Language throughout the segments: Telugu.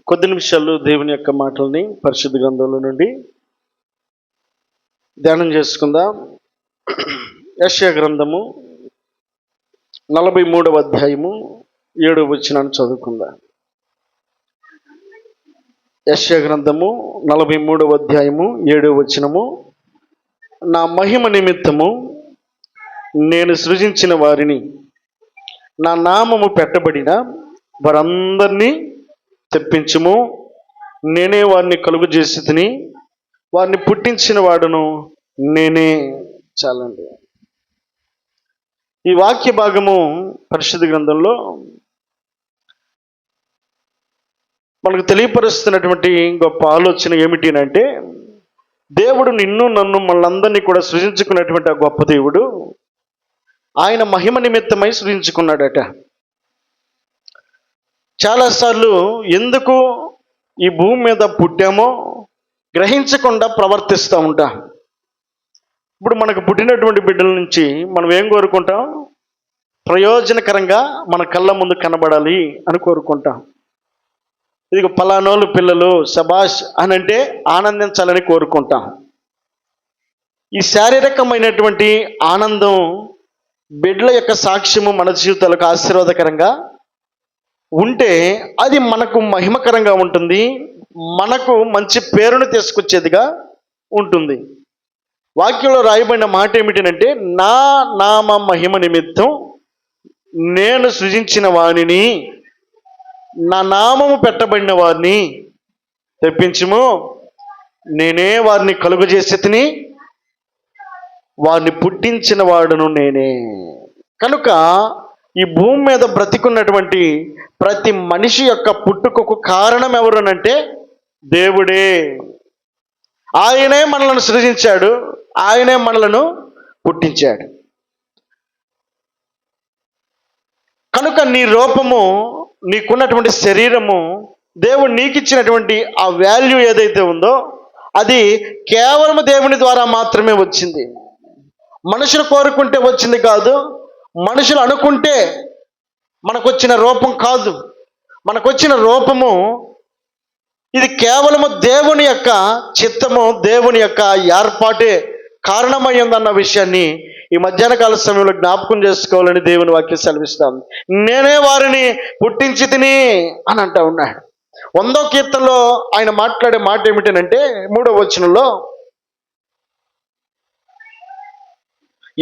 కొద్ది నిమిషాలు దేవుని యొక్క మాటల్ని పరిశుద్ధ గ్రంథంలో నుండి ధ్యానం చేసుకుందాం. యెషయా గ్రంథము 43వ అధ్యాయము 7వ వచనాన్ని చదువుకుందాం. యెషయా గ్రంథము 43వ అధ్యాయము 7వ వచనము. నా మహిమ నిమిత్తము నేను సృజించిన వారిని, నా నామము పెట్టబడిన వారందరినీ తెప్పించుము. నేనే వారిని కలుగు చేసి తిని, వారిని పుట్టించిన వాడును నేనే. చాలండి. ఈ వాక్య భాగము పరిశుద్ధ గ్రంథంలో మనకు తెలియపరుస్తున్నటువంటి గొప్ప ఆలోచన ఏమిటి అంటే, దేవుడు నిన్ను నన్ను మనందరినీ కూడా సృజించుకున్నటువంటి ఆ గొప్ప దేవుడు ఆయన మహిమ నిమిత్తమై సృజించుకున్నాడట. చాలాసార్లు ఎందుకు ఈ భూమి మీద పుట్టామో గ్రహించకుండా ప్రవర్తిస్తూ ఉంటాం. ఇప్పుడు మనకు పుట్టినటువంటి బిడ్డల నుంచి మనం ఏం కోరుకుంటాం? ప్రయోజనకరంగా మన కళ్ళ ముందు కనబడాలి అని కోరుకుంటాం. ఇది పలానోళ్ళు పిల్లలు శబాష్ అని అంటే ఆనందించాలని కోరుకుంటాం. ఈ శారీరకమైనటువంటి ఆనందం, బిడ్డల యొక్క సాక్ష్యము మన జీవితాలకు ఆశీర్వాదకరంగా ఉంటే అది మనకు మహిమకరంగా ఉంటుంది, మనకు మంచి పేరును తీసుకొచ్చేదిగా ఉంటుంది. వాక్యంలో రాయబడిన మాట ఏమిటంటే, నా నామ మహిమ నిమిత్తం నేను సృజించిన వారిని, నా నామము పెట్టబడిన వారిని తెప్పించుము. నేనే వారిని కలుగు చేసి తిని, వారిని పుట్టించిన వాడును నేనే. కనుక ఈ భూమి మీద బ్రతికున్నటువంటి ప్రతి మనిషి యొక్క పుట్టుకకు కారణం ఎవరనంటే దేవుడే. ఆయనే మనలను సృజించాడు, ఆయనే మనలను పుట్టించాడు. కనుక నీ రూపము, నీకున్నటువంటి శరీరము, దేవుడు నీకు ఇచ్చినటువంటి ఆ వాల్యూ ఏదైతే ఉందో అది కేవలం దేవుని ద్వారా మాత్రమే వచ్చింది. మనుషులు కోరుకుంటే వచ్చింది కాదు, మనుషులు అనుకుంటే మనకొచ్చిన రూపం కాదు. మనకొచ్చిన రూపము ఇది కేవలము దేవుని యొక్క చిత్తము, దేవుని యొక్క ఏర్పాటే కారణమయ్యిందన్న విషయాన్ని ఈ మధ్యాహ్న కాల సమయంలో జ్ఞాపకం చేసుకోవాలని దేవుని వాక్యం సెలవిస్తాం. నేనే వారిని పుట్టించి తిని అని అంటా ఉన్నాడు. 100వ కీర్తనలో ఆయన మాట్లాడే మాట ఏమిటనంటే 3వ వచనంలో,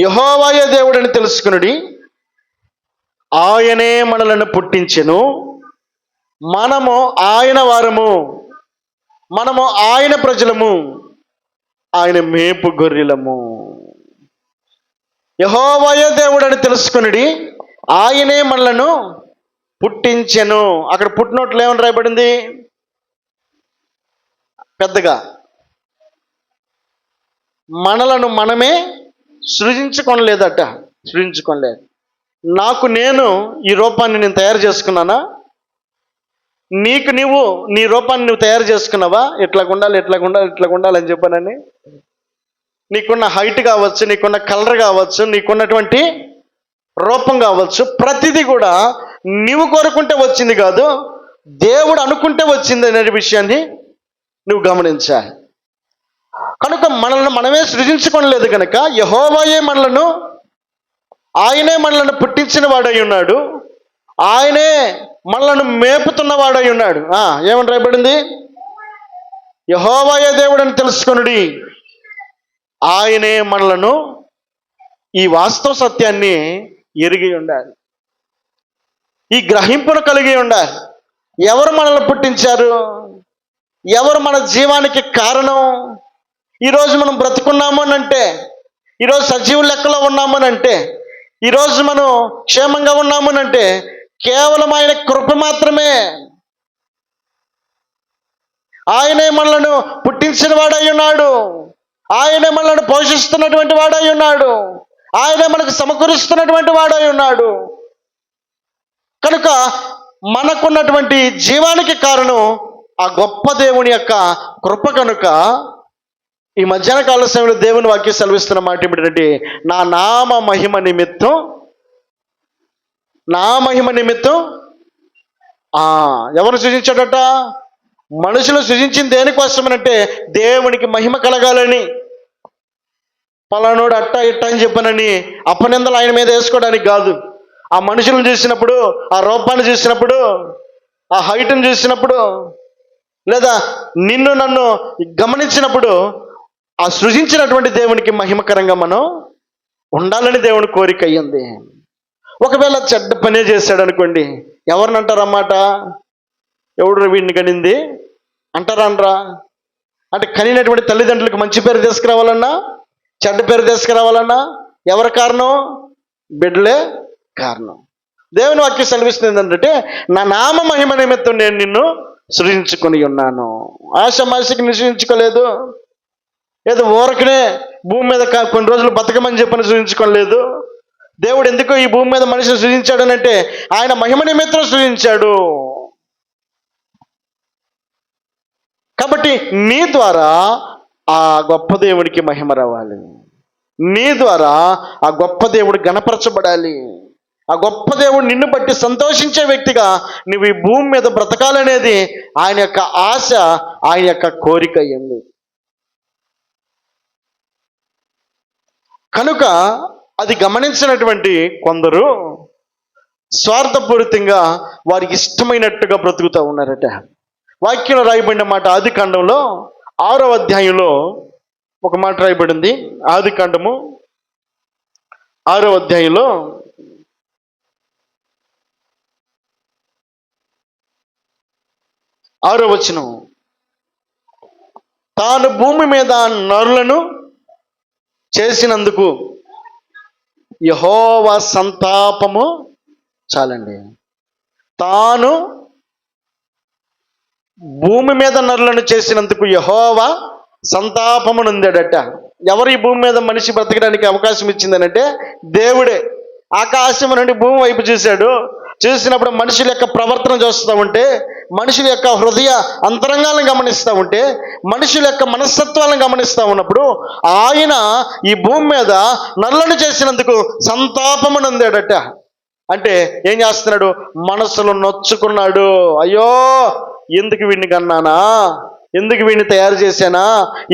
యెహోవాయే దేవుడని తెలుసుకునుడి, ఆయనే మనలను పుట్టించెను, మనము ఆయన వారము, మనము ఆయన ప్రజలము, ఆయన మేపు గొర్రెలము. యెహోవాయే దేవుడని తెలుసుకునుడి, ఆయనే మనలను పుట్టించెను. అక్కడ పుట్టినట్లు ఏమని రాయబడింది? పెద్దగా మనలను మనమే సృజించుకోలేదట. సృజించుకోలేదు. నాకు నేను ఈ రూపాన్ని నేను తయారు చేసుకున్నానా? నీకు నీవు నీ రూపాన్ని నువ్వు తయారు చేసుకున్నావా? ఎట్లా ఉండాలి, ఎట్లా ఉండాలి, ఎట్లా ఉండాలి అని చెప్పానని. నీకున్న హైట్ కావచ్చు, నీకున్న కలర్ కావచ్చు, నీకున్నటువంటి రూపం కావచ్చు, ప్రతిదీ కూడా నీవు కోరుకుంటే వచ్చింది కాదు, దేవుడు అనుకుంటే వచ్చింది అనే విషయాన్ని నువ్వు గమనించాలి. కనుక మనల్ని మనమే సృజించుకోలేదు కనుక యెహోవాయే మనలను, ఆయనే మనలను పుట్టించిన వాడై ఉన్నాడు, ఆయనే మనలను మేపుతున్న వాడై ఉన్నాడు. ఏమని రాయబడింది? యెహోవాయే దేవుడని తెలుసుకొనుడి, ఆయనే మనలను, ఈ వాస్తవ సత్యాన్ని ఎరిగి ఉండాలి, ఈ గ్రహింపును కలిగి ఉండాలి. ఎవరు మనల్ని పుట్టించారు? ఎవరు మన జీవానికి కారణం? ఈరోజు మనం బ్రతుకున్నాము అని అంటే, ఈరోజు సజీవ లెక్కలో ఉన్నాము అని అంటే, ఈరోజు మనం క్షేమంగా ఉన్నాము అని అంటే కేవలం ఆయన కృప మాత్రమే. ఆయనే మనలను పుట్టించిన వాడై ఉన్నాడు, ఆయనే మనలను పోషిస్తున్నటువంటి వాడై ఉన్నాడు, ఆయనే మనకు సమకూరుస్తున్నటువంటి వాడై ఉన్నాడు. కనుక మనకున్నటువంటి జీవానికి కారణం ఆ గొప్ప దేవుని యొక్క కృప. కనుక ఈ మధ్యాహ్న కాల సమయంలో దేవుని వాక్యం సెలవిస్తున్న మాట ఏమిటంటే, నా నామ మహిమ నిమిత్తం, నా మహిమ నిమిత్తం ఎవరు సృజించాడట? మనుషులు సృజించింది దేనికోసమనంటే దేవునికి మహిమ కలగాలని. పలానోడు అట్టా ఇట్టా అని చెప్పనని అపనిందలు ఆయన మీద వేసుకోవడానికి కాదు. ఆ మనుషులను చూసినప్పుడు, ఆ రూపాన్ని చూసినప్పుడు, ఆ హైట్ని చూసినప్పుడు, లేదా నిన్ను నన్ను గమనించినప్పుడు ఆ సృజించినటువంటి దేవునికి మహిమకరంగా మనం ఉండాలని దేవుని కోరిక అయ్యింది. ఒకవేళ చెడ్డ పనే చేశాడు అనుకోండి, ఎవరిని అంటారన్నమాట? ఎవడు వీడిని కనింది అంటారా? అంటే కనినటువంటి తల్లిదండ్రులకు మంచి పేరు తీసుకురావాలన్నా, చెడ్డ పేరు తీసుకురావాలన్నా ఎవరి కారణం? బిడ్డలే కారణం. దేవుని వాక్యం సెలవిస్తుంది ఏంటంటే, నా నామ మహిమ నిమిత్తం నేను నిన్ను సృజించుకొని ఉన్నాను. ఆశమాసికి నిశ్చయించుకోలేదు. ఏదో ఊరకనే భూమి మీద కొన్ని రోజులు బతకమని చెప్పని సృజించుకోలేదు. దేవుడు ఎందుకు ఈ భూమి మీద మనిషిని సృజించాడు అంటే ఆయన మహిమ నిమిత్తం సృజించాడు. కాబట్టి నీ ద్వారా ఆ గొప్ప దేవుడికి మహిమ రావాలి. నీ ద్వారా ఆ గొప్ప దేవుడు గణపరచబడాలి. ఆ గొప్ప దేవుడు నిన్ను బట్టి సంతోషించే వ్యక్తిగా నువ్వు ఈ భూమి మీద బ్రతకాలనేది ఆయన యొక్క ఆశ, ఆయన యొక్క కోరిక అయ్యింది. కనుక అది గమనించినటువంటి కొందరు స్వార్థపూరితంగా వారికి ఇష్టమైనట్టుగా బ్రతుకుతూ ఉన్నారట. వాక్యంలో రాయబడిన మాట ఆదికాండంలో 6వ అధ్యాయంలో ఒక మాట రాయబడింది. ఆదికాండము 6వ అధ్యాయంలో 6వ వచనం, తాను భూమి మీద నరులను చేసినందుకు యెహోవా సంతాపము, చాలండి, తాను భూమి మీద నరులను చేసినందుకు యెహోవా సంతాపము నొందాడట. ఎవరు ఈ భూమి మీద మనిషి బ్రతకడానికి అవకాశం ఇచ్చిందనంటే దేవుడే. ఆకాశం నుండి భూమి వైపు చూశాడు. చూసినప్పుడు మనుషుల యొక్క ప్రవర్తన చూస్తూ ఉంటే, మనుషుల యొక్క హృదయ అంతరంగాలను గమనిస్తూ ఉంటే, మనుషుల యొక్క మనస్తత్వాలను గమనిస్తూ ఉన్నప్పుడు ఆయన ఈ భూమి మీద నరులను చేసినందుకు సంతాపము నొందాడట. అంటే ఏం చేస్తున్నాడు? మనసులో నొచ్చుకున్నాడు. అయ్యో, ఎందుకు వీడిని కన్నానా, ఎందుకు వీడిని తయారు చేశానా,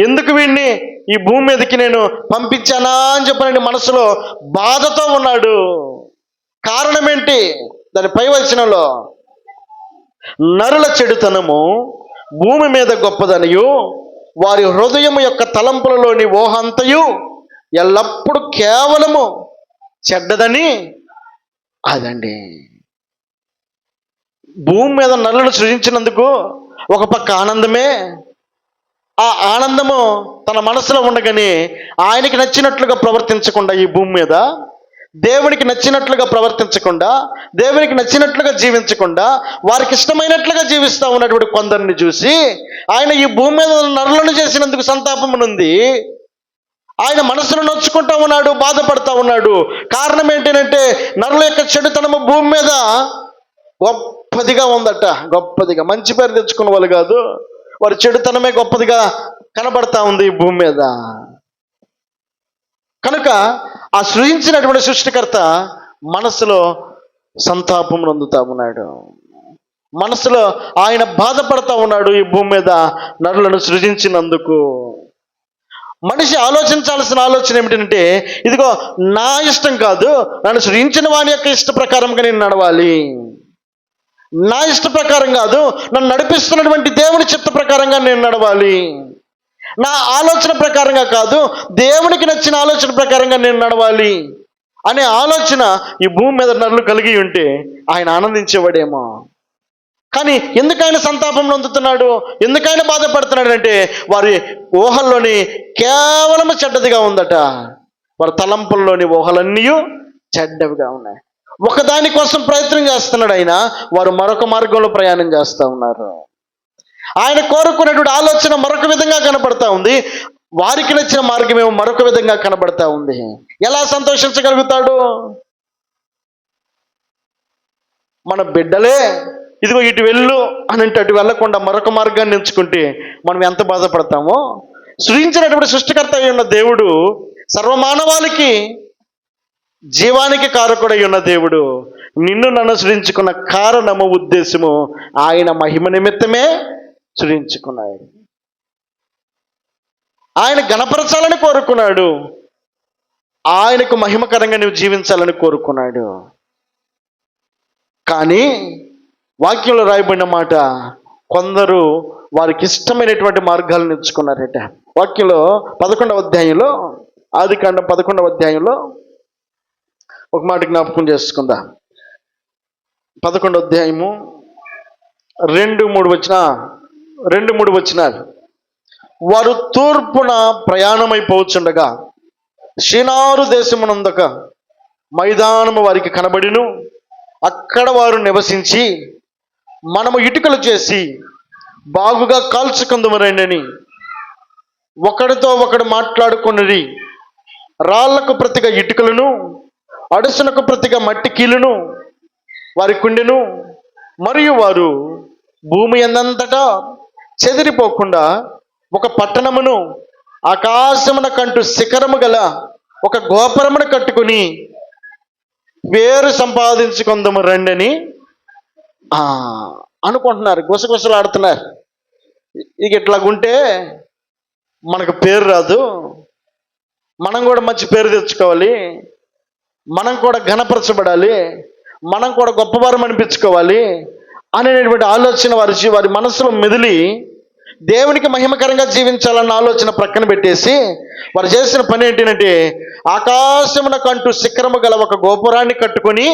ఎందుకు వీడిని ఈ భూమి మీదకి నేను పంపించానా అని చెప్పిన మనసులో బాధతో ఉన్నాడు. కారణం ఏంటి? దాని పై వచనంలో, నరుల చెడుతనము భూమి మీద గొప్పదనియు వారి హృదయము యొక్క తలంపులలోని ఊహంతయు ఎల్లప్పుడూ కేవలము చెడ్డదని. అదండి, భూమి మీద నరులను సృజించినందుకు ఒక పక్క ఆనందమే. ఆ ఆనందము తన మనసులో ఉండగానే ఆయనకి నచ్చినట్లుగా ప్రవర్తించకుండా, ఈ భూమి మీద దేవునికి నచ్చినట్లుగా ప్రవర్తించకుండా, దేవునికి నచ్చినట్లుగా జీవించకుండా, వారికి ఇష్టమైనట్లుగా జీవిస్తూ ఉన్నటువంటి కొందరిని చూసి ఆయన ఈ భూమి మీద నరులను చేసినందుకు సంతాపమునుంది. ఆయన మనసును నొచ్చుకుంటా ఉన్నాడు, బాధపడతా ఉన్నాడు. కారణం ఏంటంటే నరుల యొక్క చెడుతనము భూమి మీద గొప్పదిగా ఉందట. గొప్పదిగా, మంచి పేరు తెచ్చుకున్న వాళ్ళు కాదు, వారి చెడుతనమే గొప్పదిగా కనబడతా ఉంది ఈ భూమి మీద. కనుక ఆ సృజించినటువంటి సృష్టికర్త మనసులో సంతాపం నొందుతా ఉన్నాడు. మనసులో ఆయన బాధపడతా ఉన్నాడు ఈ భూమి మీద నరులను సృజించినందుకు. మనిషి ఆలోచించాల్సిన ఆలోచన ఏమిటంటే, ఇదిగో నా ఇష్టం కాదు, నన్ను సృజించిన వాని యొక్క ఇష్ట ప్రకారంగా నేను నడవాలి. నా ఇష్ట ప్రకారం కాదు, నన్ను నడిపిస్తున్నటువంటి దేవుని చిత్త ప్రకారంగా నేను నడవాలి. నా ఆలోచన ప్రకారంగా కాదు, దేవునికి నచ్చిన ఆలోచన ప్రకారంగా నేను నడవాలి అనే ఆలోచన ఈ భూమి మీద నరులు కలిగి ఉంటే ఆయన ఆనందించేవాడేమో. కానీ ఎందుకైనా సంతాపం నొందుతున్నాడు, ఎందుకైనా బాధపడుతున్నాడు అంటే వారి ఊహల్లోని కేవలం చెడ్డదిగా ఉందట. వారి తలంపుల్లోని ఊహలన్నీ చెడ్డవిగా ఉన్నాయి. ఒకదాని కోసం ప్రయత్నం చేస్తున్నాడు ఆయన, వారు మరొక మార్గంలో ప్రయాణం చేస్తూ ఉన్నారు. ఆయన కోరుకున్నటువంటి ఆలోచన మరొక విధంగా కనబడతా ఉంది, వారికి నచ్చిన మార్గమేమో మరొక విధంగా కనబడతా ఉంది. ఎలా సంతోషించగలుగుతాడు? మన బిడ్డలే ఇదిగో ఇటు వెళ్ళు అని అంటే అటు వెళ్ళకుండా మరొక మార్గాన్ని ఎంచుకుంటే మనం ఎంత బాధపడతామో. సృజించినటువంటి సృష్టికర్త అయి ఉన్న దేవుడు, సర్వమానవాళికి జీవానికి కారకుడై ఉన్న దేవుడు నిన్ను నన్ను సృజించుకున్న కారణము, ఉద్దేశము ఆయన మహిమ నిమిత్తమే సృజించుకున్నాడు. ఆయన గణపరచాలని కోరుకున్నాడు. ఆయనకు మహిమకరంగా నువ్వు జీవించాలని కోరుకున్నాడు. కానీ వాక్యంలో రాయబడిన మాట, కొందరు వారికి ఇష్టమైనటువంటి మార్గాలను ఎంచుకున్నారట. వాక్యంలో 11వ అధ్యాయంలో, ఆదికాండం 11వ అధ్యాయంలో ఒక మాట జ్ఞాపకం చేసుకుందాం. 11వ అధ్యాయము 2-3 వచనాలు. వారు తూర్పున ప్రయాణమైపోవచ్చుండగా షినారు దేశమునందొక మైదానము వారికి కనబడిను. అక్కడ వారు నివసించి, మనము ఇటుకలు చేసి బాగుగా కాల్చుకుందుము రండని ఒకడితో ఒకడు మాట్లాడుకున్నది. రాళ్లకు ప్రతిగా ఇటుకలను, అడుసునకు ప్రతిగా మట్టి కీలును వారి కుండెను. మరియు వారు భూమి అందంతటా చెదిరిపోకుండా ఒక పట్టణమును, ఆకాశమున కంటూ శిఖరము గల ఒక గోపురమును కట్టుకుని పేరు సంపాదించుకుందాము రండని అనుకుంటున్నారు. గుసగుసలాడుతున్నారు. ఇక ఇట్లాగుంటే మనకు పేరు రాదు, మనం కూడా మంచి పేరు తెచ్చుకోవాలి, మనం కూడా ఘనపరచబడాలి, మనం కూడా గొప్పవారం అనిపించుకోవాలి అనేటువంటి ఆలోచన వారి మనసులో మెదిలి, దేవునికి మహిమకరంగా జీవించాలన్న ఆలోచన ప్రక్కన పెట్టేసి వారు చేసిన పని ఏంటంటే, ఆకాశమున కంటూ శిఖరము గల ఒక గోపురాన్ని కట్టుకొని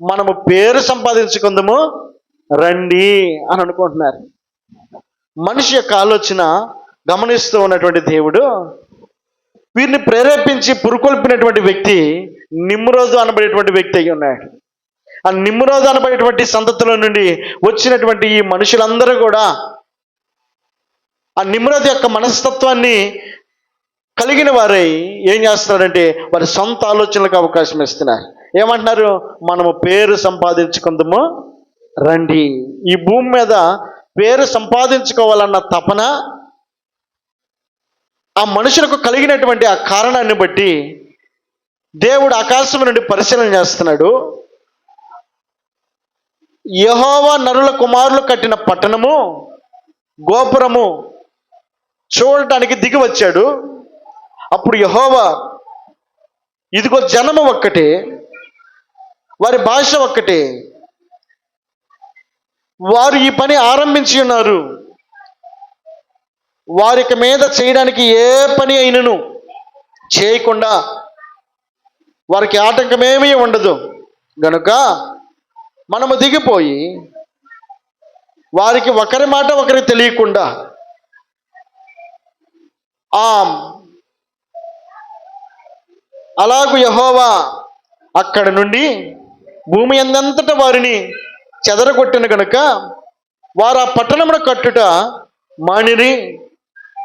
మనము పేరు సంపాదించుకుందాము రండి అని అనుకుంటున్నారు. మనిషి యొక్క ఆలోచన గమనిస్తూ ఉన్నటువంటి దేవుడు వీరిని ప్రేరేపించి పురుకొల్పినటువంటి వ్యక్తి నిమ్రోదు అనబడేటువంటి వ్యక్తి అయి ఉన్నాడు. ఆ నిమ్రోదు అనబడేటువంటి సంతతిలో నుండి వచ్చినటువంటి ఈ మనుషులందరూ కూడా ఆ నిమ్రోదు యొక్క మనస్తత్వాన్ని కలిగిన వారై ఏం చేస్తున్నారంటే, వారి సొంత ఆలోచనలకు అవకాశం ఇస్తున్నారు. ఏమంటున్నారు? మనము పేరు సంపాదించుకుందాము రండి. ఈ భూమి మీద పేరు సంపాదించుకోవాలన్న తపన ఆ మనుషులకు కలిగినటువంటి ఆ కారణాన్ని బట్టి దేవుడు ఆకాశం నుండి పరిశీలన చేస్తున్నాడు. యెహోవా నరుల కుమారులు కట్టిన పట్టణము, గోపురము చూడటానికి దిగి వచ్చాడు. అప్పుడు యెహోవా, ఇదిగో జనము ఒక్కటే, వారి భాష ఒక్కటే, వారు ఈ పని ఆరంభించి ఉన్నారు. వారికి మీద చేయడానికి ఏ పని అయినను చేయకుండా వారికి ఆటంకమేమీ ఉండదు. గనుక మనము దిగిపోయి వారికి ఒకరి మాట ఒకరికి తెలియకుండా అలాగు యెహోవా అక్కడ నుండి భూమి అందంతటా వారిని చెదరగొట్టిన గనుక వారు ఆ పట్టణమును కట్టుట మానిరి,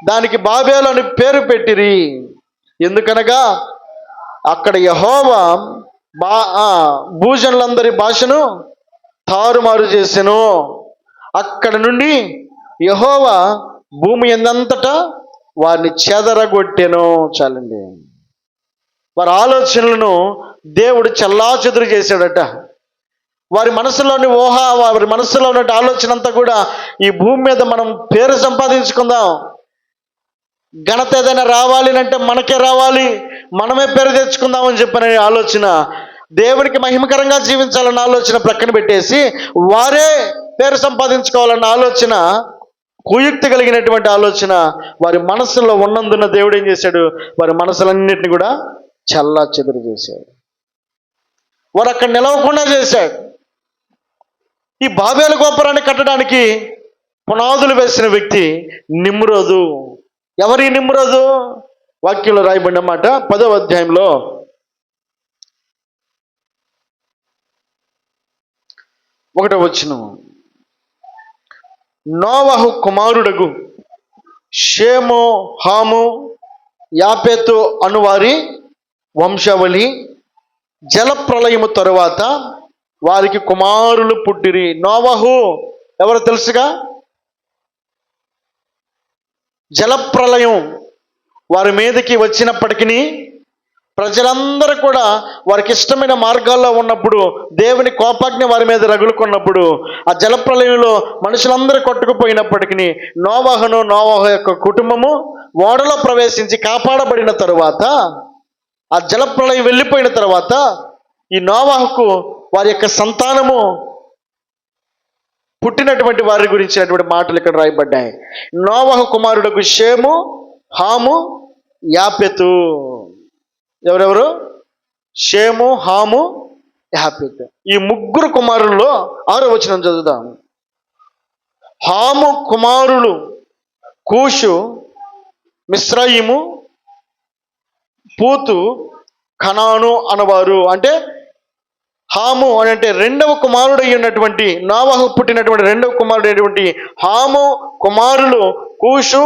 దానికి బాబేలు అని పేరు పెట్టిరి. ఎందుకనగా అక్కడ యెహోవా భూజనులందరి భాషను తారుమారు చేసెను. అక్కడ నుండి యెహోవా భూమి ఎందంతటా వారిని చెదరగొట్టెను. చాలండి. వారి ఆలోచనలను దేవుడు చెల్లాచెదురు చేశాడట. వారి మనసులోని వారి మనసులో ఉన్న ఆలోచన అంతా కూడా ఈ భూమి మీద మనం పేరు సంపాదించుకుందాం, ఘనత ఏదైనా రావాలి అంటే మనకే రావాలి, మనమే పేరు తెచ్చుకుందామని చెప్పిన ఆలోచన, దేవునికి మహిమకరంగా జీవించాలన్న ఆలోచన ప్రక్కన పెట్టేసి వారే పేరు సంపాదించుకోవాలన్న ఆలోచన, కుయుక్తి కలిగినటువంటి ఆలోచన వారి మనసులో ఉన్నందున దేవుడు ఏం చేశాడు? వారి మనసులన్నింటినీ కూడా చల్లా చెదురు చేశాడు. వారు అక్కడ నిలవకుండా చేశాడు. ఈ బాబేలు గోపురాన్ని కట్టడానికి పునాదులు వేసిన వ్యక్తి నిమ్రోదు. ఎవరి నిమ్రోదు? వాక్యంలో రాయబడిన మాట 10వ అధ్యాయంలో 1వ వచనం. నోవహు కుమారుడగు షేము, హాము, యాపెతు అనువారి వంశావళి జలప్రలయము తరువాత వారికి కుమారులు పుట్టిరి. నోవహు ఎవరు తెలుసుగా? జలప్రలయం వారి మీదకి వచ్చినప్పటికీ ప్రజలందరూ కూడా వారికి ఇష్టమైన మార్గాల్లో ఉన్నప్పుడు, దేవుని కోపాగ్ని వారి మీద రగులుకున్నప్పుడు, ఆ జలప్రలయంలో మనుషులందరూ కొట్టుకుపోయినప్పటికీ నోవాహు యొక్క కుటుంబము ఓడలో ప్రవేశించి కాపాడబడిన తరువాత, ఆ జలప్రలయం వెళ్ళిపోయిన తర్వాత ఈ నోవాహుకు వారి యొక్క సంతానము పుట్టినటువంటి వారి గురించినటువంటి మాటలు ఇక్కడ రాయబడ్డాయి. నోవాహు కుమారుడుకు షేము, హాము, యాపెతు. ఎవరెవరు? షేము, హాము, యాపెతు. ఈ ముగ్గురు కుమారుల్లో 6వ వచనం చదువుదాం. హాము కుమారులు కూషు, మిస్రయిము, పూతు, కనాను అనవారు. అంటే హాము అని అంటే రెండవ కుమారుడు అయినటువంటి నోవాహు పుట్టినటువంటి రెండవ కుమారుడు అయినటువంటి హాము కుమారులు కూషు,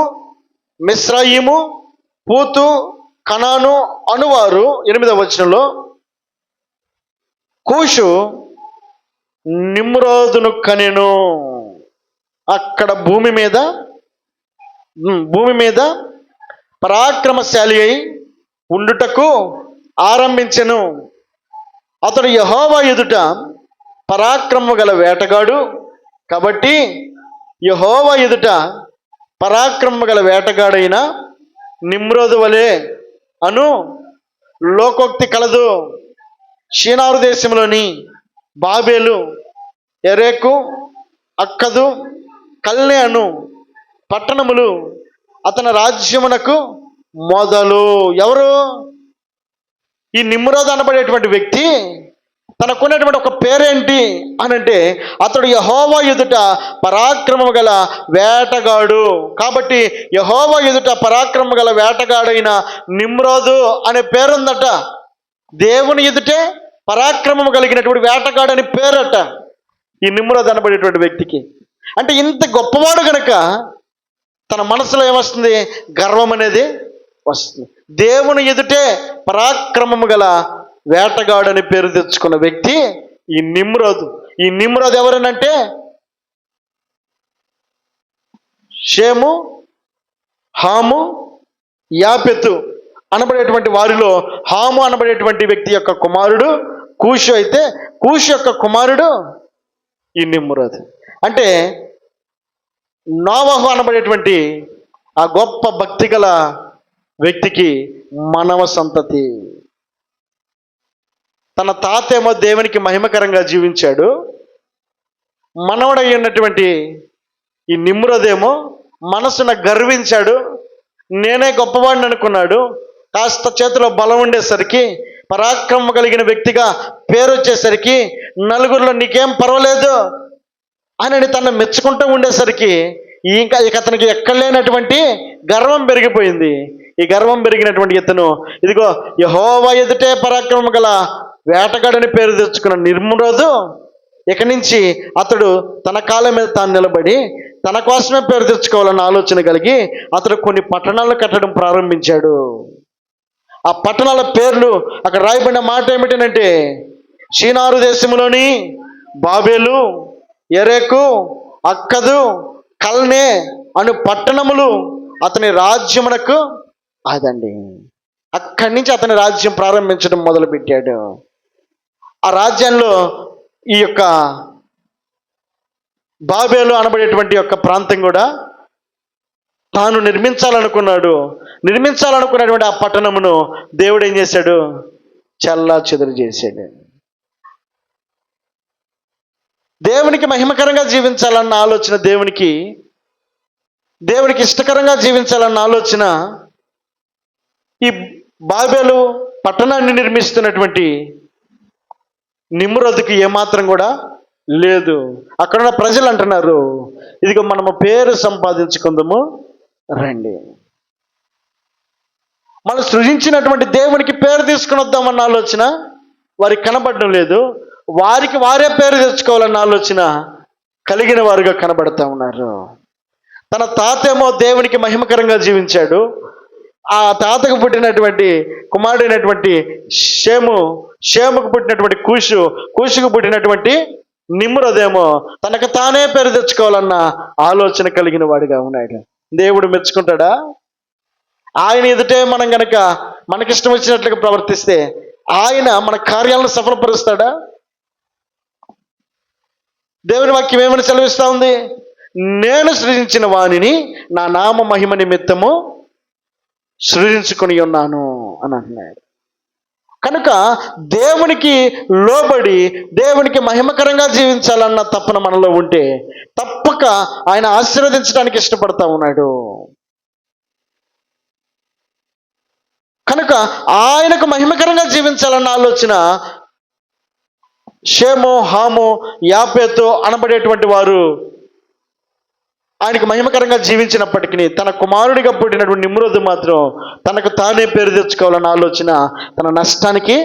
మిస్రయిము, పూతు, కనాను అనువారు. 8వ వచనంలో కూషు నిమ్రోదును కనెను. అక్కడ భూమి మీద పరాక్రమశాలి అయి ఉండుటకు ఆరంభించెను. అతడు యెహోవా ఎదుట పరాక్రమము గల వేటగాడు కాబట్టి యెహోవా ఎదుట పరాక్రమము గల వేటగాడైన నిమ్రోదు వలె అను లోకోక్తి కలదు. షీనారు దేశంలోని బాబేలు, ఎరేకు, అక్కదు, కల్నే అను పట్టణములు అతని రాజ్యమునకు మొదలు. ఎవరు? ఈ నిమ్రోదు అనబడేటువంటి వ్యక్తి తనకున్నటువంటి ఒక పేరేంటి అనంటే, అతడు యెహోవా ఎదుట పరాక్రమము గల వేటగాడు. కాబట్టి యెహోవా ఎదుట పరాక్రమము గల వేటగాడైన నిమ్రోదు అనే పేరుందట. దేవుని ఎదుటే పరాక్రమము కలిగినటువంటి వేటగాడు అని పేరట ఈ నిమ్రోదు అనబడేటువంటి వ్యక్తికి. అంటే ఇంత గొప్పవాడు గనక తన మనసులో ఏమొస్తుంది? గర్వం అనేది వస్తుంది. దేవుని ఎదుటే పరాక్రమము గల వేటగాడని పేరు తెచ్చుకున్న వ్యక్తి ఈ నిమ్రోదు. ఈ నిమ్రోదు ఎవరనంటే షేము, హాము, యాపెతు అనబడేటువంటి వారిలో హాము అనబడేటువంటి వ్యక్తి యొక్క కుమారుడు కూషు అయితే, కూషు యొక్క కుమారుడు ఈ నిమ్రోదు. అంటే నోవాహు అనబడేటువంటి ఆ గొప్ప భక్తి గల వ్యక్తికి మానవ సంతతి. తన తాతేమో దేవునికి మహిమకరంగా జీవించాడు. మనవడై ఉన్నటువంటి ఈ నిమ్రోదేమో మనసున గర్వించాడు. నేనే గొప్పవాడిని అనుకున్నాడు. కాస్త చేతిలో బలం ఉండేసరికి, పరాక్రమం కలిగిన వ్యక్తిగా పేరు వచ్చేసరికి, నలుగురిలో నీకేం పర్వాలేదు అని తను మెచ్చుకుంటూ ఉండేసరికి ఇక అతనికి ఎక్కడ లేనటువంటి గర్వం పెరిగిపోయింది. ఈ గర్వం పెరిగినటువంటి ఇతను ఇదిగో యెహోవా ఎదుటే పరాక్రమం గల వేటగాడని పేరు తెచ్చుకున్న నిమ్రోదు ఇక నుంచి అతడు తన కాళ్ళ మీద తాను నిలబడి తన కోసమే పేరు తెచ్చుకోవాలన్న ఆలోచన కలిగి అతడు కొన్ని పట్టణాలను కట్టడం ప్రారంభించాడు. ఆ పట్టణాల పేర్లు అక్కడ రాయబడిన మాట ఏమిటంటే, షీనారు దేశంలోని బాబేలు, ఎరేకు, అక్కదు, కల్నే అను పట్టణములు అతని రాజ్యమునకు అదండి. అక్కడి నుంచి అతని రాజ్యం ప్రారంభించడం మొదలుపెట్టాడు. ఆ రాజ్యంలో ఈ యొక్క బాబేలు అనబడేటువంటి యొక్క ప్రాంతం కూడా తాను నిర్మించాలనుకున్నటువంటి ఆ పట్టణమును దేవుడు ఏం చేశాడు? చల్లా చెదురు చేశాడు. దేవునికి మహిమకరంగా జీవించాలన్న ఆలోచన, దేవునికి ఇష్టకరంగా జీవించాలన్న ఆలోచన ఈ బాబేలు పట్టణాన్ని నిర్మిస్తున్నటువంటి నిమ్రోదుకి ఏమాత్రం కూడా లేదు. అక్కడున్న ప్రజలు అంటున్నారు, ఇదిగో మనము పేరు సంపాదించుకుందాము రండి, మనం సృజించినటువంటి దేవునికి పేరు తీసుకుని వద్దామన్న ఆలోచన వారికి కనబడడం లేదు. వారికి వారే పేరు తెచ్చుకోవాలన్న ఆలోచన కలిగిన వారుగా కనబడతా ఉన్నారు. తన తాతేమో దేవునికి మహిమకరంగా జీవించాడు. ఆ తాతకు పుట్టినటువంటి కుమారుడైనటువంటి షేముకు పుట్టినటువంటి కూషుకు పుట్టినటువంటి నిమ్రోదేమో తనకు తానే పేరు తెచ్చుకోవాలన్న ఆలోచన కలిగిన వాడిగా ఉన్నాడు. దేవుడు మెచ్చుకుంటాడా? ఆయన ఎదుటే మనం గనక మనకిష్టం వచ్చినట్లుగా ప్రవర్తిస్తే ఆయన మన కార్యాలను సఫలపరుస్తాడా? దేవుని వాక్యం ఏమని సెలవిస్తా ఉంది? నేను సృజించిన వానిని నా నామ మహిమ నిమిత్తము సృజించుకొని ఉన్నాను అని అంటున్నాడు. కనుక దేవునికి లోబడి దేవునికి మహిమకరంగా జీవించాలన్న తపన మనలో ఉంటే తప్పక ఆయన ఆశీర్వదించడానికి ఇష్టపడతా ఉన్నాడు. కనుక ఆయనకు మహిమకరంగా జీవించాలన్న ఆలోచన షేము, హాము, యాపేతు అనబడేటువంటి వారు ఆయనకు మహిమకరంగా జీవించినప్పటికీ తన కుమారుడిగా పుట్టినటువంటి నిమ్రోదు మాత్రం తనకు తానే పేరు తెచ్చుకోవాలన్న ఆలోచన తన నష్టానికి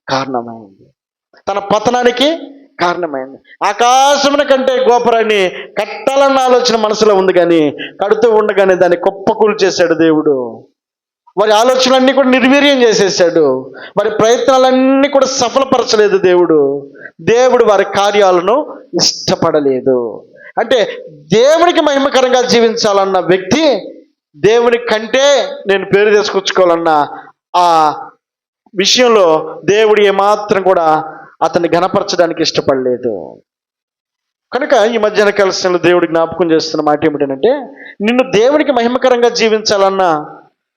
కారణమైంది, తన పతనానికి కారణమైంది. ఆకాశమున కంటే గోపురాన్ని కట్టాలన్న ఆలోచన మనసులో ఉంది, కానీ కడుతూ ఉండగానే దాన్ని కుప్పకూలు చేశాడు దేవుడు. వారి ఆలోచనలన్నీ కూడా నిర్వీర్యం చేసేసాడు. వారి ప్రయత్నాలన్నీ కూడా సఫలపరచలేదు దేవుడు వారి కార్యాలను ఇష్టపడలేదు. అంటే దేవునికి మహిమకరంగా జీవించాలన్న వ్యక్తి దేవుని కంటే నేను పేరు తీసుకొచ్చుకోవాలన్న ఆ విషయంలో దేవుడు ఏమాత్రం కూడా అతన్ని ఘనపరచడానికి ఇష్టపడలేదు. కనుక ఈ మధ్యాహ్న కాలంలో దేవుడు జ్ఞాపకం చేస్తున్న మాట ఏమిటంటే, నిన్ను దేవునికి మహిమకరంగా జీవించాలన్న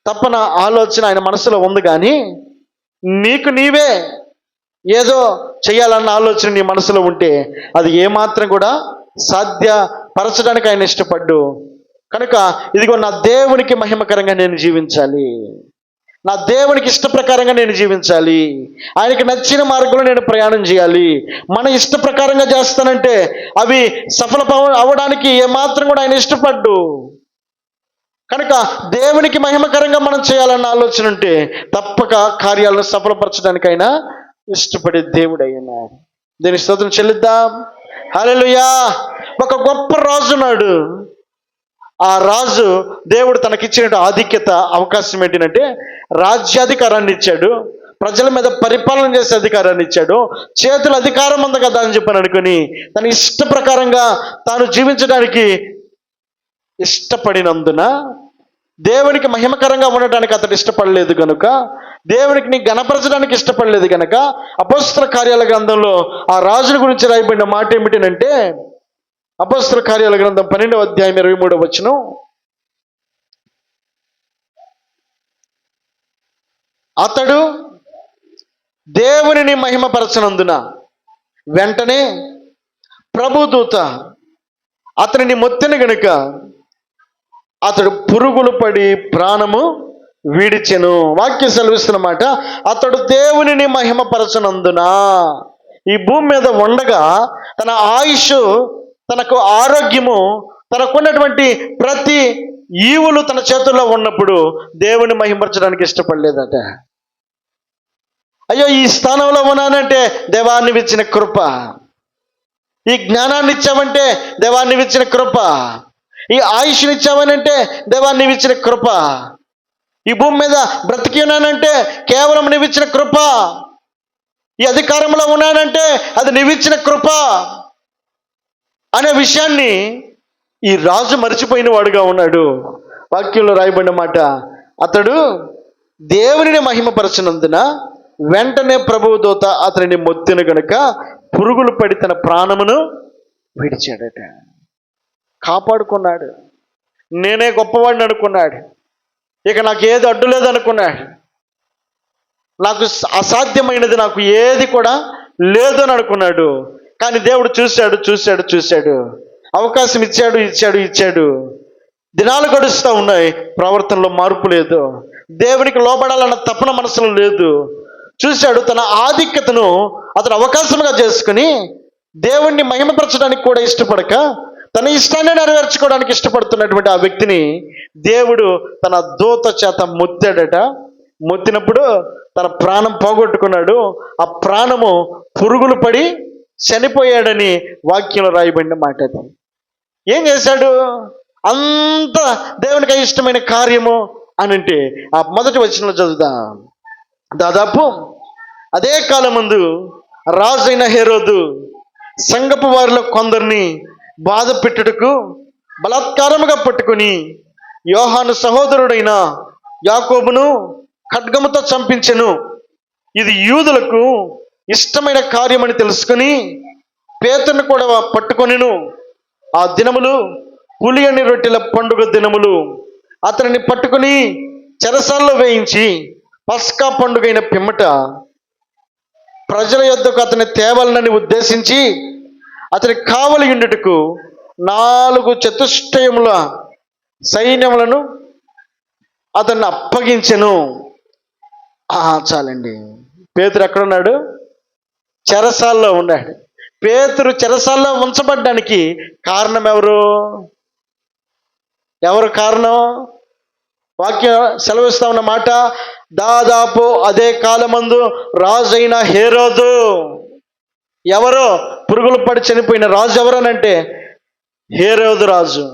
తప్పన ఆలోచన ఆయన మనసులో ఉంది, కానీ నీకు నీవే ఏదో చేయాలన్న ఆలోచన నీ మనసులో ఉంటే అది ఏమాత్రం కూడా సాధ్యపరచడానికి ఆయన ఇష్టపడ్డు. కనుక ఇదిగో నా దేవునికి మహిమకరంగా నేను జీవించాలి, నా దేవునికి ఇష్ట ప్రకారంగా నేను జీవించాలి, ఆయనకి నచ్చిన మార్గంలో నేను ప్రయాణం చేయాలి. మన ఇష్ట ప్రకారంగా చేస్తానంటే అవి సఫల అవ్వడానికి ఏమాత్రం కూడా ఆయన ఇష్టపడ్డు. కనుక దేవునికి మహిమకరంగా మనం చేయాలన్న ఆలోచన ఉంటే తప్పక కార్యాలను సఫలపరచడానికైనా ఇష్టపడే దేవుడు అయినా. దీని స్తోత్రం చెల్లిద్దాం. హల్లెలూయా. ఒక గొప్ప రాజున్నాడు. ఆ రాజు దేవుడు తనకిచ్చిన ఆధిక్యత, అవకాశం ఏంటంటే రాజ్యాధికారాన్ని ఇచ్చాడు, ప్రజల మీద పరిపాలన చేసే అధికారాన్ని ఇచ్చాడు. చేతుల అధికారం ఉంది కదా అని చెప్పని అనుకుని తన ఇష్ట ప్రకారంగా తాను జీవించడానికి ఇష్టపడినందున దేవునికి మహిమకరంగా ఉండటానికి అతడు ఇష్టపడలేదు కనుక, దేవునికి నీ గణపరచడానికి ఇష్టపడలేదు కనుక అపోస్తల కార్యాల గ్రంథంలో ఆ రాజుల గురించి రాయబడిన మాట ఏమిటంటే, అపోస్తల కార్యాల గ్రంథం 12వ అధ్యాయం 23వ వచనం, అతడు దేవునిని మహిమపరచనందున వెంటనే ప్రభుదూత అతనిని మొత్తెను గనుక అతడు పురుగులు పడి ప్రాణము విడిచెను. వాక్యం సెలవిస్తున్నమాట, అతడు దేవునిని మహిమపరచనందున ఈ భూమి మీద ఉండగా తన ఆయుష్, తనకు ఆరోగ్యము, తనకున్నటువంటి ప్రతి ఈవులు తన చేతుల్లో ఉన్నప్పుడు దేవుని మహిమపరచడానికి ఇష్టపడలేదట. అయ్యో, ఈ స్థానంలో ఉన్నానంటే దేవాన్ని ఇచ్చిన కృప, ఈ జ్ఞానాన్ని ఇచ్చావంటే దేవాన్ని ఇచ్చిన కృప, ఈ ఆయుష్ని ఇచ్చావనంటే దేవాన్ని ఇచ్చిన కృప, ఈ భూమి మీద బ్రతికి ఉన్నానంటే కేవలం నీవిచ్చిన కృప, ఈ అధికారంలో ఉన్నానంటే అది నీవిచ్చిన కృప అనే విషయాన్ని ఈ రాజు మరిచిపోయిన వాడుగా ఉన్నాడు. వాక్యంలో రాయబడిన మాట, అతడు దేవునిని మహిమపరచనందున వెంటనే ప్రభువు దూత అతనిని మొత్తెను గనుక పురుగులు పడి తన ప్రాణమును విడిచాడట. కాపాడుకున్నాడు. నేనే గొప్పవాడిని అనుకున్నాడు. ఇక నాకు ఏది అడ్డు లేదనుకున్నాడు. నాకు అసాధ్యమైనది నాకు ఏది కూడా లేదు అని అనుకున్నాడు. కానీ దేవుడు చూశాడు, అవకాశం ఇచ్చాడు. దినాలు గడుస్తూ ఉన్నాయి, ప్రవర్తనలో మార్పు లేదు, దేవునికి లోబడాలన్న తపన మనసులో లేదు. చూశాడు, తన ఆధిక్యతను అతను అవకాశంగా చేసుకుని దేవుణ్ణి మహిమపరచడానికి కూడా ఇష్టపడక తన ఇష్టాన్ని నెరవేర్చుకోవడానికి ఇష్టపడుతున్నటువంటి ఆ వ్యక్తిని దేవుడు తన దూత చేత మొత్తాడట. మొత్తినప్పుడు తన ప్రాణం పోగొట్టుకున్నాడు. ఆ ప్రాణము పురుగులు పడి చనిపోయాడని వాక్యంలో రాయబడిన మాట అది. ఏం చేశాడు? అంత దేవునికి ఇష్టమైన కార్యము అని అంటే ఆ మొదటి వచనంలో చదువుదాం. దాదాపు అదే కాలం ముందు రాజైన హేరోదు సంగపు వారిలో కొందరిని బాధ పెట్టుటకు బలాత్కారముగా పట్టుకుని యోహాను సహోదరుడైన యాకోబును ఖడ్గముతో చంపించెను. ఇది యూదులకు ఇష్టమైన కార్యమని తెలుసుకుని పేతురును కూడా పట్టుకొనిను. ఆ దినములు పులియని రొట్టెల పండుగ దినములు. అతనిని పట్టుకుని చెరసాల్లో వేయించి పస్కా పండుగైన పిమ్మట ప్రజల యొద్దకు అతని తేవాలని ఉద్దేశించి అతని కావలి ఉండుటకు 4 చతుష్టయముల సైన్యములను అతన్ని అప్పగించెను. చాలండి. పేతురు ఎక్కడున్నాడు? చెరసాల్లో ఉన్నాడు. పేతురు చెరసాల్లో ఉంచబడ్డానికి కారణం ఎవరు కారణం? వాక్యం సెలవిస్తా ఉన్న మాట, దాదాపు అదే కాలమందు రాజైన హేరోదు. ఎవరో పురుగులు పడి చనిపోయిన రాజు ఎవరనంటే హేరోదు రాజు.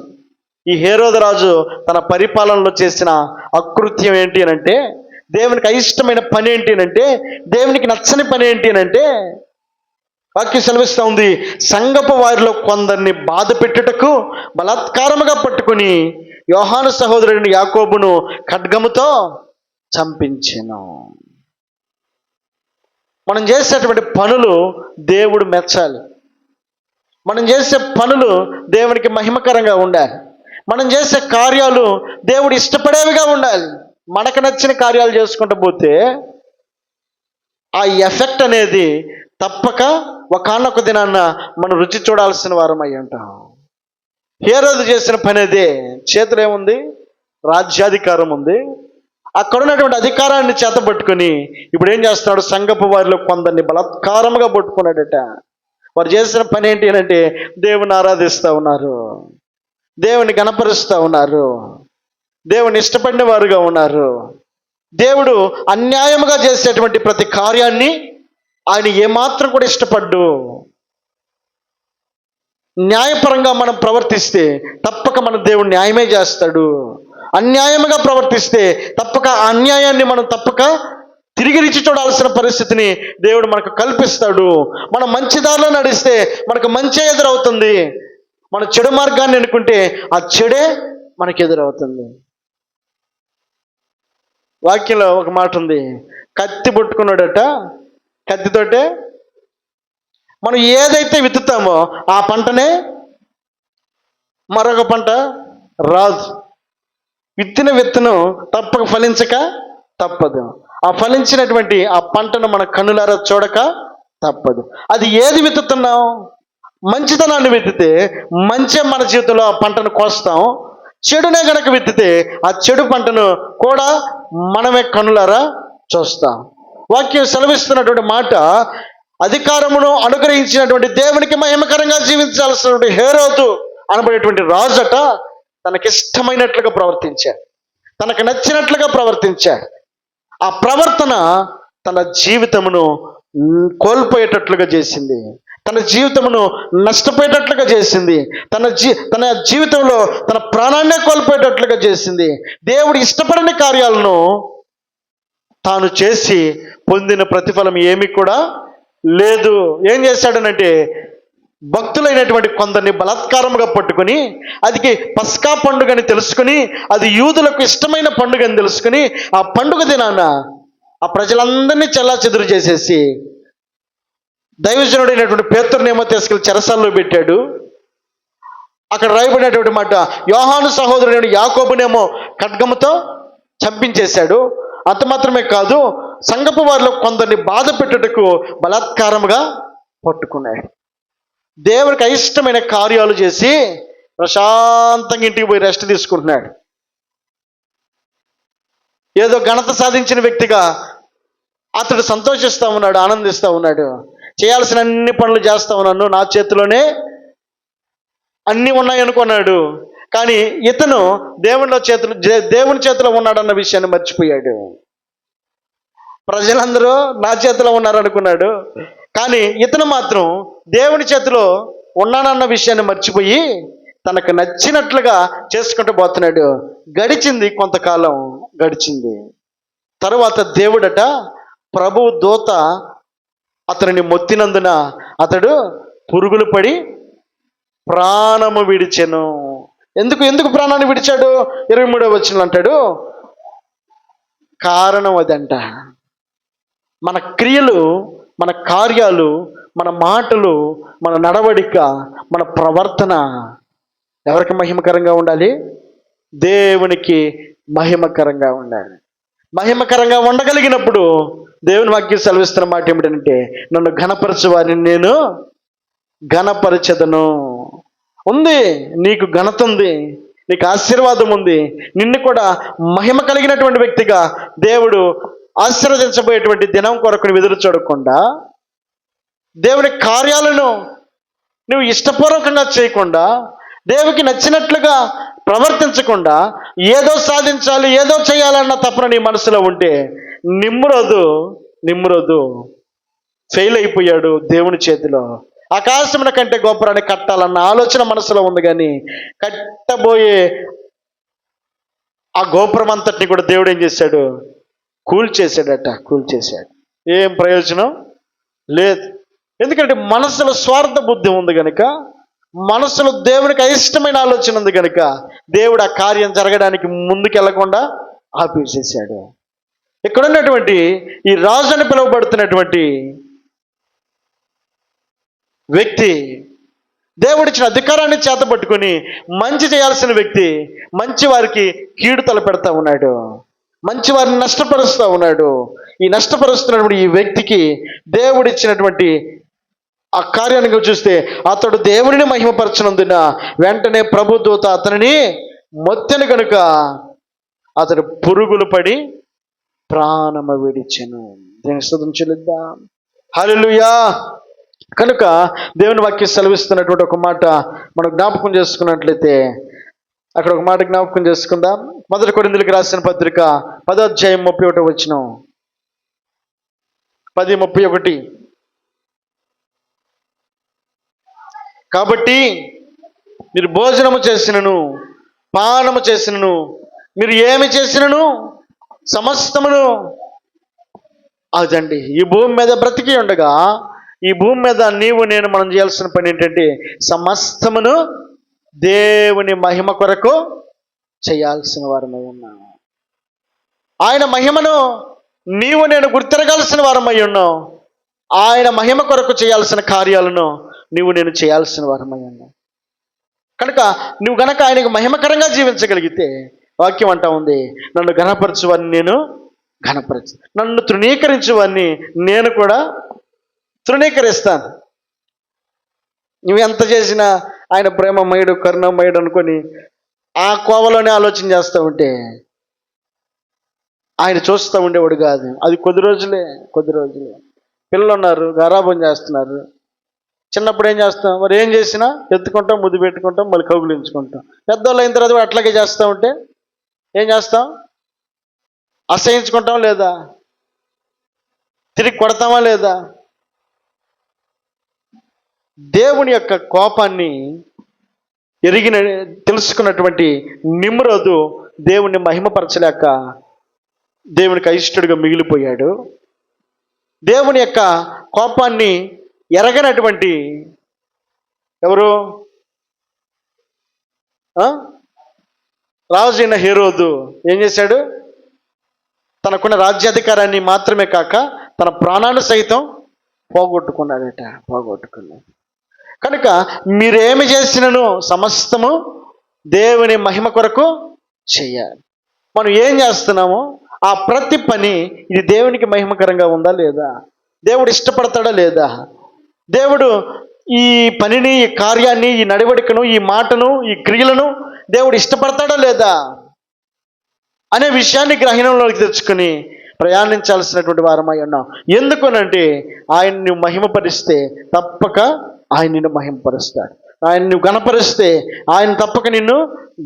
ఈ హేరోదు రాజు తన పరిపాలనలో చేసిన అకృత్యం ఏంటి అనంటే, దేవునికి అయిష్టమైన పని ఏంటి అనంటే, దేవునికి నచ్చని పని ఏంటి అనంటే, వాక్యం సెలవిస్తూ ఉంది, సంఘపు వారిలో కొందరిని బాధ పెట్టుటకు బలాత్కారముగా పట్టుకుని యోహాను సహోదరుడిని యాకోబును ఖడ్గముతో చంపించెను. మనం చేసేటువంటి పనులు దేవుడు మెచ్చాలి. మనం చేసే పనులు దేవునికి మహిమకరంగా ఉండాలి. మనం చేసే కార్యాలు దేవుడు ఇష్టపడేవిగా ఉండాలి. మనకు నచ్చిన కార్యాలు చేసుకుంటూ పోతే ఆ ఎఫెక్ట్ అనేది తప్పక ఒకానొక దినాన్న మనం రుచి చూడాల్సిన వారం అయి ఉంటాం. హేరోదు చేసిన పని అదే. చేతిలో ఏముంది? రాజ్యాధికారం ఉంది. అక్కడ ఉన్నటువంటి అధికారాన్ని చేతపట్టుకుని ఇప్పుడు ఏం చేస్తున్నాడు? సంఘపు వారిలో కొందరిని బలాత్కారముగా పట్టుకున్నాడట. వారు చేసిన పని ఏంటి అంటే దేవుని ఆరాధిస్తూ ఉన్నారు, దేవుని గణపరుస్తూ ఉన్నారు, దేవుని ఇష్టపడిన వారుగా ఉన్నారు. దేవుడు అన్యాయముగా చేసేటువంటి ప్రతి కార్యాన్ని ఆయన ఏమాత్రం కూడా ఇష్టపడ్డు. న్యాయపరంగా మనం ప్రవర్తిస్తే తప్పక మన దేవుడు న్యాయమే చేస్తాడు. అన్యాయముగా ప్రవర్తిస్తే తప్పక అన్యాయాన్ని మనం తప్పక తిరిగి రుచి చూడాల్సిన పరిస్థితిని దేవుడు మనకు కల్పిస్తాడు. మనం మంచి దారిలో నడిస్తే మనకు మంచి ఎదురవుతుంది. మన చెడు మార్గాన్ని అనుకుంటే ఆ చెడే మనకు ఎదురవుతుంది. వాక్యంలో ఒక మాట ఉంది, కత్తి పట్టుకున్నాడట, కత్తితోటే మనం ఏదైతే విత్తుతామో ఆ పంటనే మరొక పంట రాదు. విత్తిన విత్తనం తప్పక ఫలించక తప్పదు. ఆ ఫలించినటువంటి ఆ పంటను మన కన్నులారా చూడక తప్పదు. అది ఏది విత్తుతున్నాం? మంచితనాన్ని విత్తితే మంచి మన జీవితంలో ఆ పంటను కోస్తాం. చెడునే గనక విత్తితే ఆ చెడు పంటను కూడా మనమే కన్నులారా చూస్తాం. వాక్యం సెలవిస్తున్నటువంటి మాట, అధికారమును అనుగ్రహించినటువంటి దేవునికి మహిమకరంగా జీవించాల్సినటువంటి హేరోదు అనబడేటువంటి రాజట తనకిష్టమైనట్లుగా ప్రవర్తించాడు, తనకు నచ్చినట్లుగా ప్రవర్తించాడు. ఆ ప్రవర్తన తన జీవితమును కోల్పోయేటట్లుగా చేసింది, తన జీవితమును నష్టపోయేటట్లుగా చేసింది, తన జీవితంలో తన ప్రాణాన్నే కోల్పోయేటట్లుగా చేసింది. దేవుడు ఇష్టపడని కార్యాలను తాను చేసి పొందిన ప్రతిఫలం ఏమీ కూడా లేదు. ఏం చేశాడనంటే భక్తులైనటువంటి కొందరిని బలాత్కారముగా పట్టుకుని, అది పస్కా పండుగని తెలుసుకుని, అది యూదులకు ఇష్టమైన పండుగ అని తెలుసుకుని, ఆ పండుగ దినాన ఆ ప్రజలందరినీ చెల్లాచెదురు చేసేసి దైవజనుడైనటువంటి పేతురునేమో తీసుకెళ్ళి చెరసాల్లో పెట్టాడు. అక్కడ రాయబడినటువంటి మాట, యోహాను సహోదరుడైన యాకోబునేమో ఖడ్గముతో చంపించేశాడు. అంత మాత్రమే కాదు, సంఘపు వారిలో కొందరిని బాధ పెట్టుటకు బలాత్కారముగా పట్టుకున్నాడు. దేవునికి అయిష్టమైన కార్యాలు చేసి ప్రశాంతంగా ఇంటికి పోయి రెస్ట్ తీసుకుంటున్నాడు. ఏదో ఘనత సాధించిన వ్యక్తిగా అతడు సంతోషిస్తూ ఉన్నాడు, ఆనందిస్తూ ఉన్నాడు. చేయాల్సిన అన్ని పనులు చేస్తూ ఉన్నాను, నా చేతిలోనే అన్నీ ఉన్నాయి అనుకున్నాడు. కానీ ఇతను దేవుని చేతిలో ఉన్నాడన్న విషయాన్ని మర్చిపోయాడు. ప్రజలందరూ నా చేతిలో ఉన్నారనుకున్నాడు, కానీ ఇతను మాత్రం దేవుని చేతిలో ఉన్నానన్న విషయాన్ని మర్చిపోయి తనకు నచ్చినట్లుగా చేసుకుంటూ పోతున్నాడు. గడిచింది, కొంతకాలం గడిచింది. తరువాత దేవుడట ప్రభువు దూత అతనిని మొత్తినందున అతడు పురుగులు పడి ప్రాణము విడిచెను. ఎందుకు ప్రాణాన్ని విడిచాడు? 23వ వచనంలో అంటాడు, కారణం అదంట. మన క్రియలు, మన కార్యాలు, మన మాటలు, మన నడవడిక, మన ప్రవర్తన ఎవరికి మహిమకరంగా ఉండాలి? దేవునికి మహిమకరంగా ఉండాలి. మహిమకరంగా ఉండగలిగినప్పుడు దేవుని వాక్యం సెలవిస్తున్న మాట ఏమిటంటే, నన్ను ఘనపరచు వారిని నేను ఘనపరచెదను. ఉంది, నీకు ఘనత ఉంది, నీకు ఆశీర్వాదం ఉంది. నిన్ను కూడా మహిమ కలిగినటువంటి వ్యక్తిగా దేవుడు ఆశీర్వదించబోయేటువంటి దినం కొరకు నువ్వు ఎదురు చూడకుండా, దేవుని కార్యాలను నువ్వు ఇష్టపూర్వకంగా చేయకుండా, దేవునికి నచ్చినట్లుగా ప్రవర్తించకుండా, ఏదో సాధించాలి, ఏదో చేయాలన్న తపన నీ మనసులో ఉంటే, నిమ్రోదు ఫెయిల్ అయిపోయాడు దేవుని చేతిలో. ఆకాశమున కంటే గోపురాన్ని కట్టాలన్న ఆలోచన మనసులో ఉంది, కానీ కట్టబోయే ఆ గోపురం అంతటిని కూడా దేవుడు ఏం చేశాడు? కూల్చేశాడు. ఏం ప్రయోజనం లేదు. ఎందుకంటే మనసులో స్వార్థ బుద్ధి ఉంది కనుక, మనసులో దేవునికి అయిష్టమైన ఆలోచన ఉంది కనుక, దేవుడు ఆ కార్యం జరగడానికి ముందుకెళ్లకుండా ఆపేసేసాడు. ఇక్కడ ఉన్నటువంటి ఈ రాజు అని పిలువబడుతున్నటువంటి వ్యక్తి, దేవుడిచ్చిన అధికారాన్ని చేతపట్టుకొని మంచి చేయాల్సిన వ్యక్తి మంచి వారికి కీడు తలపెడతా ఉన్నాడు, మంచి వారిని నష్టపరుస్తూ ఉన్నాడు. ఈ నష్టపరుస్తున్నటువంటి ఈ వ్యక్తికి దేవుడిచ్చినటువంటి ఆ కార్యాన్ని చూస్తే, అతడు దేవుడిని మహిమపరచనందున వెంటనే ప్రభుదూత అతనిని మొత్తెను కనుక అతడు పురుగులు పడి ప్రాణము విడిచెను. దేవుని స్తుతిని చెల్లిద్దాం. హల్లెలూయా. కనుక దేవుని వాక్యం సెలవిస్తున్నటువంటి ఒక మాట మనం జ్ఞాపకం చేసుకున్నట్లయితే, అక్కడ ఒక మాట జ్ఞాపకం చేసుకుందాం. 1 కొరింథీయులకు రాసిన పత్రిక 10వ అధ్యాయం 31వ వచనం. 10:31. కాబట్టి మీరు భోజనము చేసినను, పానము చేసినను, మీరు ఏమి చేసినను సమస్తమును అదండి. ఈ భూమి మీద బ్రతికి ఉండగా, ఈ భూమి మీద నీవు నేను మనం చేయాల్సిన పని ఏంటంటే, సమస్తమును దేవుని మహిమ కొరకు చేయాల్సిన వారమై ఉన్నాం. ఆయన మహిమను నీవు నేను గుర్తిరగాల్సిన వారమై ఉన్నాం. ఆయన మహిమ కొరకు చేయాల్సిన కార్యాలను నీవు నేను చేయాల్సిన వారమై ఉన్నాం. కనుక నువ్వు గనక ఆయనకు మహిమకరంగా జీవించగలిగితే, వాక్యం అంటా ఉంది, నన్ను ఘనపరచువాన్ని నేను ఘనపరచు, నన్ను తృణీకరించువాన్ని నేను కూడా తృణీకరిస్తాను. నువ్వు ఎంత చేసినా ఆయన ప్రేమమయుడు, కరుణమయుడు అనుకొని ఆ కోవలోనే ఆలోచన చేస్తూ ఉంటే ఆయన చూస్తూ ఉండేవాడు కాదు. అది కొద్ది రోజులే. పిల్లలు ఉన్నారు, గారాబం చేస్తున్నారు. చిన్నప్పుడు ఏం చేస్తాం? మరి ఏం చేసినా ఎత్తుకుంటాం, ముద్దు పెట్టుకుంటాం, మళ్ళీ కౌగులించుకుంటాం. పెద్దవాళ్ళు అయిన తర్వాత అట్లాగే చేస్తూ ఉంటే ఏం చేస్తాం? అసహించుకుంటాం లేదా? తిరిగి కొడతామా లేదా? దేవుని యొక్క కోపాన్ని తెలుసుకున్నటువంటి నిమ్రోదు దేవుణ్ణి మహిమపరచలేక దేవునికి అయిష్టడుగా మిగిలిపోయాడు. దేవుని యొక్క కోపాన్ని ఎరగనటువంటి ఎవరు? రాజు అయిన హేరోదు ఏం చేశాడు? తనకున్న రాజ్యాధికారాన్ని మాత్రమే కాక తన ప్రాణాన్ని సైతం పోగొట్టుకున్నాడు. కనుక మీరేమి చేసినను సమస్తము దేవుని మహిమ కొరకు చేయాలి. మనం ఏం చేస్తున్నామో ఆ ప్రతి పని ఇది దేవునికి మహిమకరంగా ఉందా లేదా? దేవుడు ఇష్టపడతాడా లేదా? దేవుడు ఈ పనిని, ఈ కార్యాన్ని, ఈ నడవడికను, ఈ మాటను, ఈ క్రియలను దేవుడు ఇష్టపడతాడా లేదా అనే విషయాన్ని గ్రహణంలోకి తెచ్చుకొని ప్రయాణించాల్సినటువంటి వారమై ఉన్నాం. ఎందుకనంటే ఆయన నువ్వు మహిమపరిస్తే తప్పక ఆయన నిన్ను మహిమపరుస్తాడు. ఆయన నువ్వు గణపరిస్తే ఆయన తప్పక నిన్ను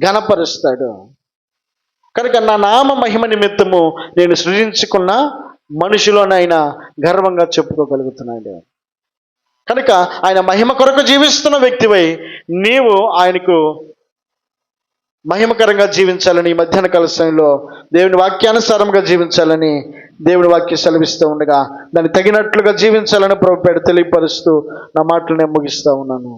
గణపరుస్తాడు. కనుక నా నామ మహిమ నిమిత్తము నేను సృజించుకున్న మనుషులోనైనా గర్వంగా చెప్పుకోగలుగుతున్నాడు. కనుక ఆయన మహిమ కొరకు జీవిస్తున్న వ్యక్తివై నీవు ఆయనకు మహిమకరంగా జీవించాలని, ఈ మధ్యాహ్న కాల సమయంలో దేవుని వాక్యానుసారంగా జీవించాలని దేవుని వాక్యం సెలవిస్తూ ఉండగా దాన్ని తగినట్లుగా జీవించాలని ప్రభుపేట తెలియపరుస్తూ నా మాటలు నేను ముగిస్తూ ఉన్నాను.